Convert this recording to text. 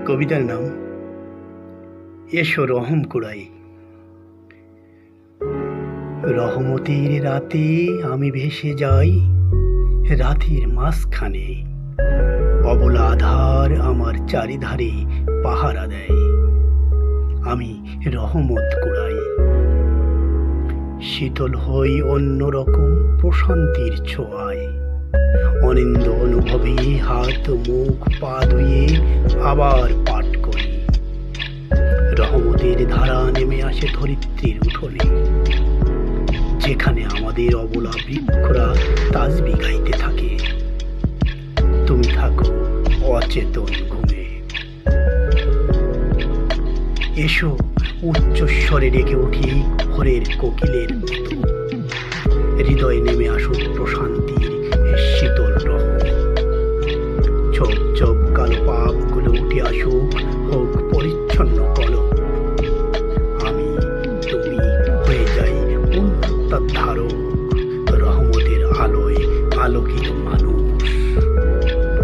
কবিতার নাম এসো রহম কুড়াই। রহমতের রাতে আমি ভেসে যাই রাতের মাঝখানে, অবলা আধার আমার চারিধারে পাহারা দেয়। আমি রহমত কুড়াই, শীতল হই অন্যরকম প্রশান্তির ছোঁয়ায়। অনিন্দ অনুভবে হাত মুখ পা ধুয়ে আবার পাঠ করি। রহমতের ধারা নেমে আসে ধরিত্রীর উঠোনে, যেখানে আমাদের অবলা বৃক্ষরা তাসবিহ গাইতে থাকে। তুমি থাকো অচেতন ঘুমে। এসো উচ্চস্বরে ডেকে উঠি ভোরের কোকিলের মতো। হৃদয়ে নেমে আসুক প্রশান্তির শীতল রহম। ঝোপ ঝোপ কালো পাপগুলো উঠে